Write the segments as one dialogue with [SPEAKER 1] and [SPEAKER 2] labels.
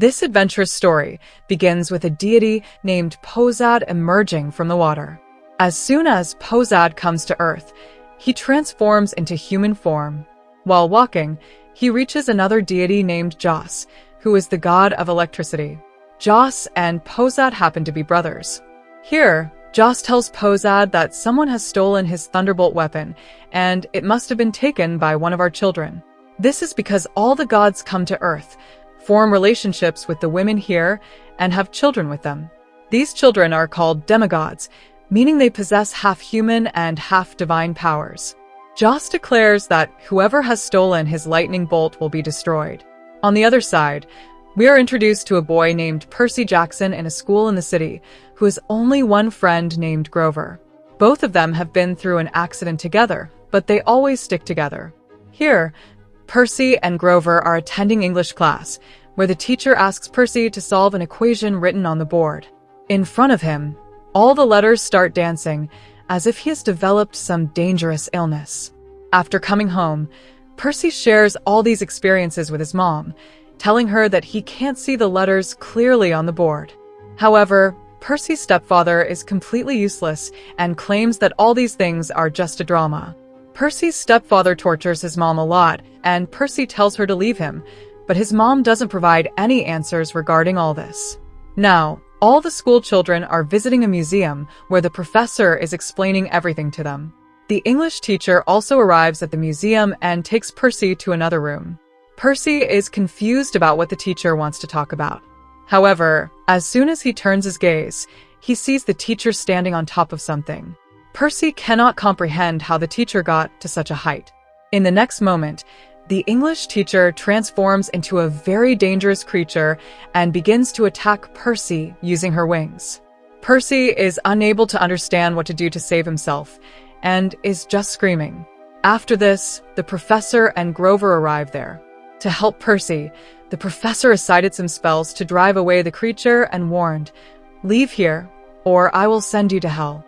[SPEAKER 1] This adventurous story begins with a deity named Pozad emerging from the water. As soon as Pozad comes to Earth, he transforms into human form. While walking, he reaches another deity named Jos, who is the god of electricity. Jos and Pozad happen to be brothers. Here, Jos tells Pozad that someone has stolen his thunderbolt weapon, and it must have been taken by one of our children. This is because all the gods come to Earth, form relationships with the women here, and have children with them. These children are called demigods, meaning they possess half human and half divine powers. Jos declares that whoever has stolen his lightning bolt will be destroyed. On the other side, we are introduced to a boy named Percy Jackson in a school in the city, who has only one friend named Grover. Both of them have been through an accident together, but they always stick together. Here, Percy and Grover are attending English class, where the teacher asks Percy to solve an equation written on the board. In front of him, all the letters start dancing, as if he has developed some dangerous illness. After coming home, Percy shares all these experiences with his mom, telling her that he can't see the letters clearly on the board. However, Percy's stepfather is completely useless and claims that all these things are just a drama. Percy's stepfather tortures his mom a lot, and Percy tells her to leave him, but his mom doesn't provide any answers regarding all this. Now, all the school children are visiting a museum where the professor is explaining everything to them. The English teacher also arrives at the museum and takes Percy to another room. Percy is confused about what the teacher wants to talk about. However, as soon as he turns his gaze, he sees the teacher standing on top of something. Percy cannot comprehend how the teacher got to such a height. In the next moment, the English teacher transforms into a very dangerous creature and begins to attack Percy using her wings. Percy is unable to understand what to do to save himself and is just screaming. After this, the professor and Grover arrive there. To help Percy, the professor recited some spells to drive away the creature and warned, "Leave here, or I will send you to hell."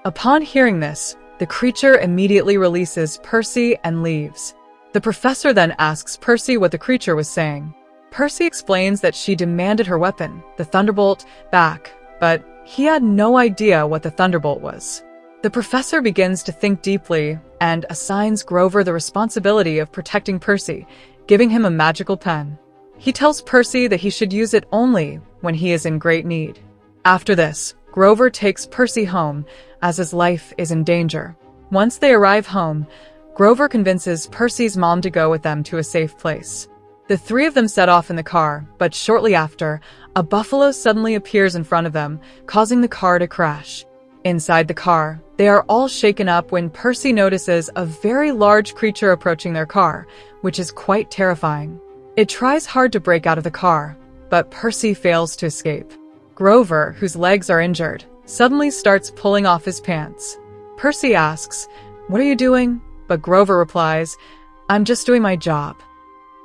[SPEAKER 1] Upon hearing this, the creature immediately releases Percy and leaves. The professor then asks Percy what the creature was saying. Percy explains that she demanded her weapon, the thunderbolt, back, but he had no idea what the thunderbolt was. The professor begins to think deeply and assigns Grover the responsibility of protecting Percy, giving him a magical pen. He tells Percy that he should use it only when he is in great need. After this, Grover takes Percy home, as his life is in danger. Once they arrive home, Grover convinces Percy's mom to go with them to a safe place. The three of them set off in the car, but shortly after, a buffalo suddenly appears in front of them, causing the car to crash. Inside the car, they are all shaken up when Percy notices a very large creature approaching their car, which is quite terrifying. It tries hard to break out of the car, but Percy fails to escape. Grover, whose legs are injured, suddenly starts pulling off his pants. Percy asks, "What are you doing?" But Grover replies, "I'm just doing my job."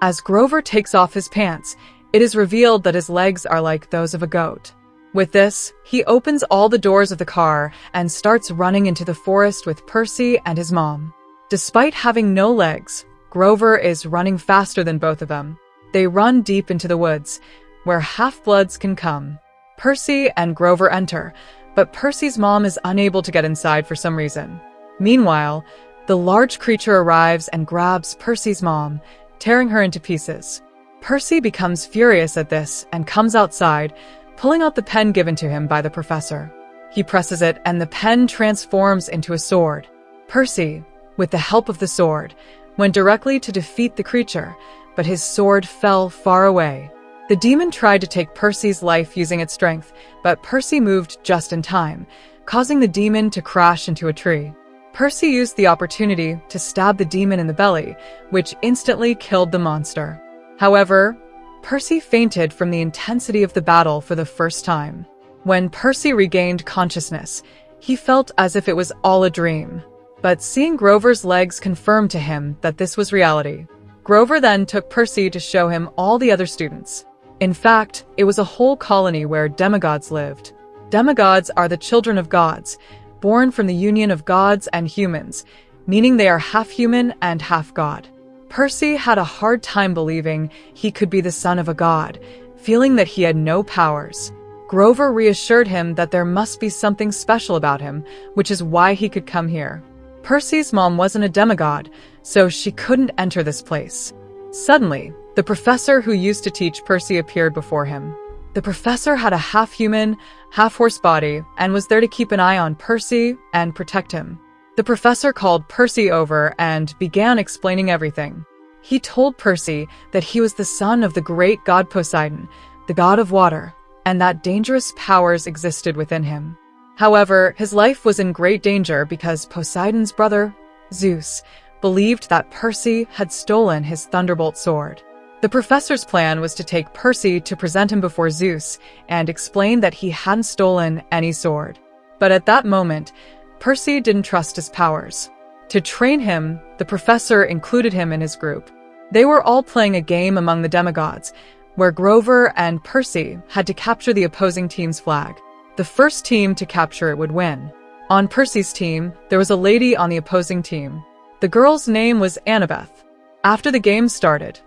[SPEAKER 1] As Grover takes off his pants, it is revealed that his legs are like those of a goat. With this, he opens all the doors of the car and starts running into the forest with Percy and his mom. Despite having no legs, Grover is running faster than both of them. They run deep into the woods, where half-bloods can come. Percy and Grover enter, but Percy's mom is unable to get inside for some reason. Meanwhile, the large creature arrives and grabs Percy's mom, tearing her into pieces. Percy becomes furious at this and comes outside, pulling out the pen given to him by the professor. He presses it and the pen transforms into a sword. Percy, with the help of the sword, went directly to defeat the creature, but his sword fell far away. The demon tried to take Percy's life using its strength, but Percy moved just in time, causing the demon to crash into a tree. Percy used the opportunity to stab the demon in the belly, which instantly killed the monster. However, Percy fainted from the intensity of the battle for the first time. When Percy regained consciousness, he felt as if it was all a dream. But seeing Grover's legs confirmed to him that this was reality. Grover then took Percy to show him all the other students. In fact, it was a whole colony where demigods lived. Demigods are the children of gods, born from the union of gods and humans, meaning they are half human and half god. Percy had a hard time believing he could be the son of a god, feeling that he had no powers. Grover reassured him that there must be something special about him, which is why he could come here. Percy's mom wasn't a demigod, so she couldn't enter this place. Suddenly, the professor who used to teach Percy appeared before him. The professor had a half-human, half-horse body and was there to keep an eye on Percy and protect him. The professor called Percy over and began explaining everything. He told Percy that he was the son of the great god Poseidon, the god of water, and that dangerous powers existed within him. However, his life was in great danger because Poseidon's brother, Zeus, believed that Percy had stolen his thunderbolt sword. The professor's plan was to take Percy to present him before Zeus and explain that he hadn't stolen any sword. But at that moment, Percy didn't trust his powers. To train him, the professor included him in his group. They were all playing a game among the demigods, where Grover and Percy had to capture the opposing team's flag. The first team to capture it would win. On Percy's team, there was a lady on the opposing team. The girl's name was Annabeth. After the game started,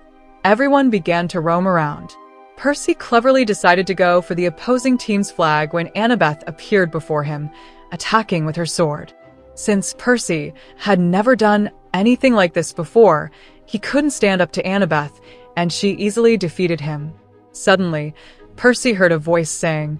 [SPEAKER 1] everyone began to roam around. Percy cleverly decided to go for the opposing team's flag when Annabeth appeared before him, attacking with her sword. Since Percy had never done anything like this before, he couldn't stand up to Annabeth, and she easily defeated him. Suddenly, Percy heard a voice saying,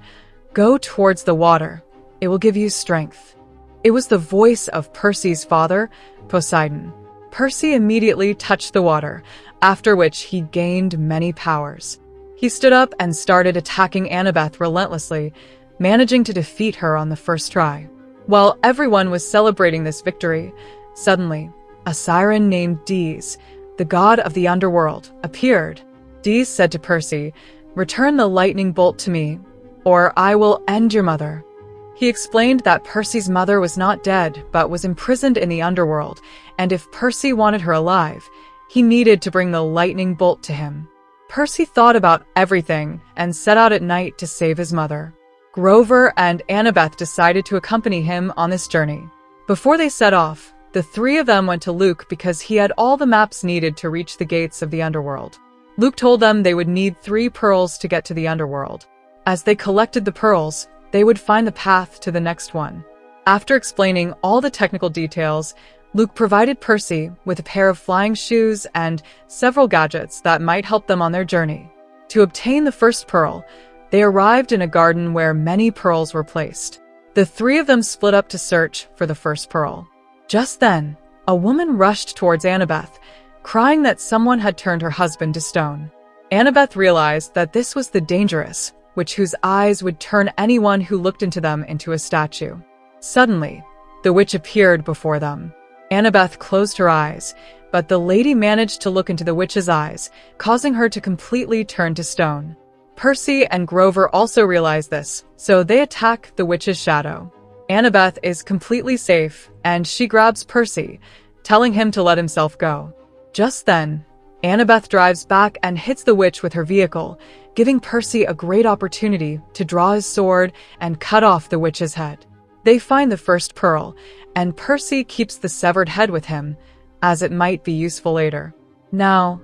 [SPEAKER 1] "Go towards the water. It will give you strength." It was the voice of Percy's father, Poseidon. Percy immediately touched the water, after which he gained many powers. He stood up and started attacking Annabeth relentlessly, managing to defeat her on the first try. While everyone was celebrating this victory, suddenly, a siren named Dees, the god of the underworld, appeared. Dees said to Percy, "Return the lightning bolt to me, or I will end your mother." He explained that Percy's mother was not dead, but was imprisoned in the underworld, and if Percy wanted her alive, he needed to bring the lightning bolt to him. Percy thought about everything and set out at night to save his mother. Grover and Annabeth decided to accompany him on this journey. Before they set off, the three of them went to Luke because he had all the maps needed to reach the gates of the underworld. Luke told them they would need 3 pearls to get to the underworld. As they collected the pearls, they would find the path to the next one. After explaining all the technical details, Luke provided Percy with a pair of flying shoes and several gadgets that might help them on their journey. To obtain the first pearl, they arrived in a garden where many pearls were placed. The 3 of them split up to search for the first pearl. Just then, a woman rushed towards Annabeth, crying that someone had turned her husband to stone. Annabeth realized that this was the dangerous, whose eyes would turn anyone who looked into them into a statue. Suddenly, the witch appeared before them. Annabeth closed her eyes, but the lady managed to look into the witch's eyes, causing her to completely turn to stone. Percy and Grover also realize this, so they attack the witch's shadow. Annabeth is completely safe, and she grabs Percy, telling him to let himself go. Just then, Annabeth drives back and hits the witch with her vehicle, giving Percy a great opportunity to draw his sword and cut off the witch's head. They find the first pearl, and Percy keeps the severed head with him, as it might be useful later. Now,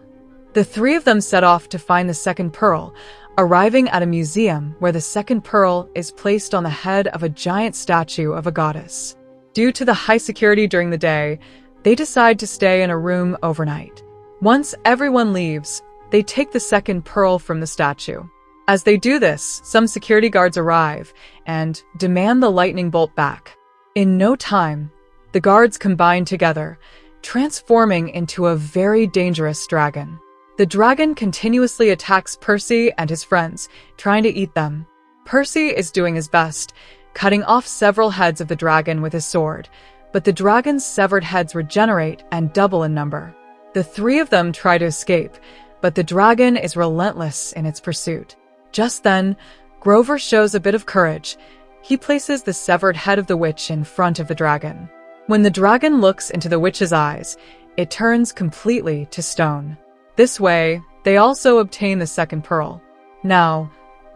[SPEAKER 1] the 3 of them set off to find the second pearl, arriving at a museum where the second pearl is placed on the head of a giant statue of a goddess. Due to the high security during the day, they decide to stay in a room overnight. Once everyone leaves, they take the second pearl from the statue. As they do this, some security guards arrive and demand the lightning bolt back. In no time, the guards combine together, transforming into a very dangerous dragon. The dragon continuously attacks Percy and his friends, trying to eat them. Percy is doing his best, cutting off several heads of the dragon with his sword, but the dragon's severed heads regenerate and double in number. The 3 of them try to escape, but the dragon is relentless in its pursuit. Just then, Grover shows a bit of courage. He places the severed head of the witch in front of the dragon. When the dragon looks into the witch's eyes, it turns completely to stone. This way, they also obtain the second pearl. Now,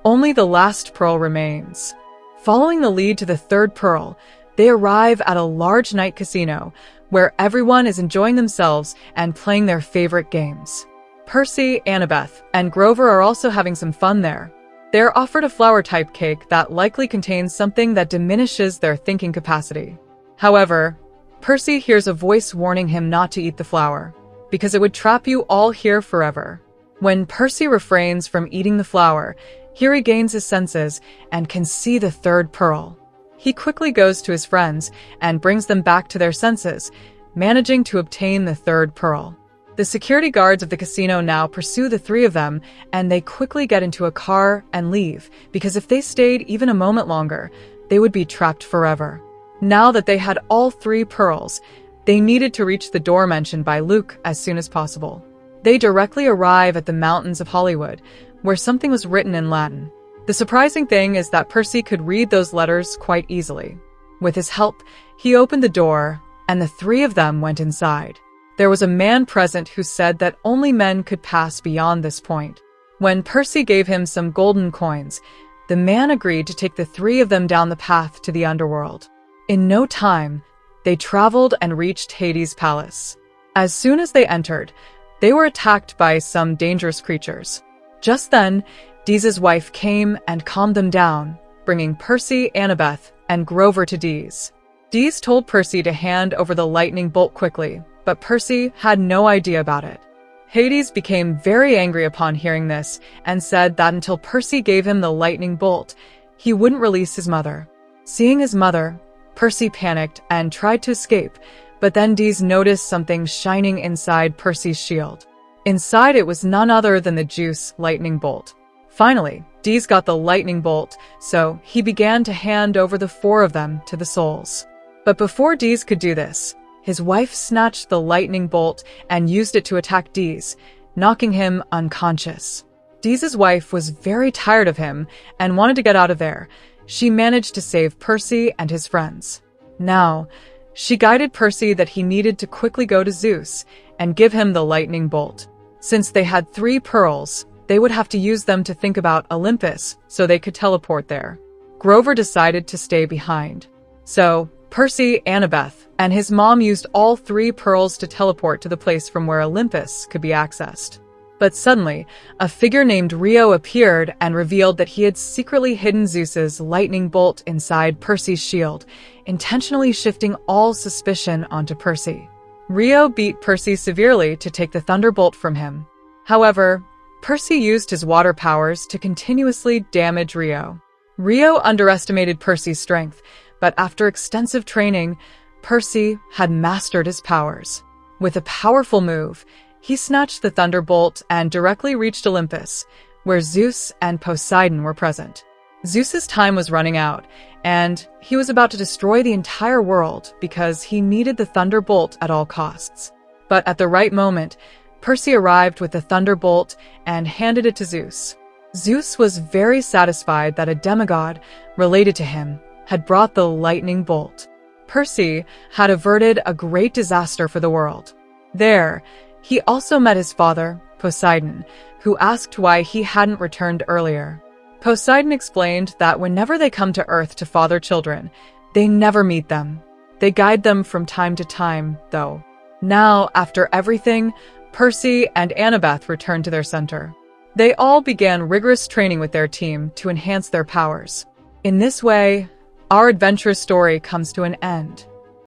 [SPEAKER 1] only the last pearl remains. Following the lead to the third pearl, they arrive at a large night casino where everyone is enjoying themselves and playing their favorite games. Percy, Annabeth, and Grover are also having some fun there. They're offered a flower-type cake that likely contains something that diminishes their thinking capacity. However, Percy hears a voice warning him not to eat the flower, because it would trap you all here forever. When Percy refrains from eating the flower, he regains his senses and can see the third pearl. He quickly goes to his friends and brings them back to their senses, managing to obtain the third pearl. The security guards of the casino now pursue the three of them, and they quickly get into a car and leave, because if they stayed even a moment longer, they would be trapped forever. Now that they had all three pearls, they needed to reach the door mentioned by Luke as soon as possible. They directly arrive at the mountains of Hollywood, where something was written in Latin. The surprising thing is that Percy could read those letters quite easily. With his help, he opened the door, and the three of them went inside. There was a man present who said that only men could pass beyond this point. When Percy gave him some golden coins, the man agreed to take the three of them down the path to the underworld. In no time, they traveled and reached Hades' palace. As soon as they entered, they were attacked by some dangerous creatures. Just then, Dee's wife came and calmed them down, bringing Percy, Annabeth, and Grover to Dee's. Dees told Percy to hand over the lightning bolt quickly, but Percy had no idea about it. Hades became very angry upon hearing this and said that until Percy gave him the lightning bolt, he wouldn't release his mother. Seeing his mother, Percy panicked and tried to escape, but then Dees noticed something shining inside Percy's shield. Inside it was none other than the juice lightning bolt. Finally, Dees got the lightning bolt, so he began to hand over the four of them to the souls. But before Dees could do this, his wife snatched the lightning bolt and used it to attack Dees, knocking him unconscious. Dees' wife was very tired of him and wanted to get out of there. She managed to save Percy and his friends. Now, she guided Percy that he needed to quickly go to Zeus and give him the lightning bolt. Since they had three pearls, they would have to use them to think about Olympus so they could teleport there. Grover decided to stay behind. So, Percy, Annabeth, and his mom used all three pearls to teleport to the place from where Olympus could be accessed. But suddenly, a figure named Rio appeared and revealed that he had secretly hidden Zeus's lightning bolt inside Percy's shield, intentionally shifting all suspicion onto Percy. Rio beat Percy severely to take the thunderbolt from him. However, Percy used his water powers to continuously damage Rio. Rio underestimated Percy's strength, but after extensive training, Percy had mastered his powers. With a powerful move, he snatched the thunderbolt and directly reached Olympus, where Zeus and Poseidon were present. Zeus's time was running out, and he was about to destroy the entire world because he needed the thunderbolt at all costs. But at the right moment, Percy arrived with the thunderbolt and handed it to Zeus. Zeus was very satisfied that a demigod related to him had brought the lightning bolt. Percy had averted a great disaster for the world. There, he also met his father, Poseidon, who asked why he hadn't returned earlier. Poseidon explained that whenever they come to Earth to father children, they never meet them. They guide them from time to time, though. Now, after everything, Percy and Annabeth returned to their center. They all began rigorous training with their team to enhance their powers. In this way, our adventurous story comes to an end.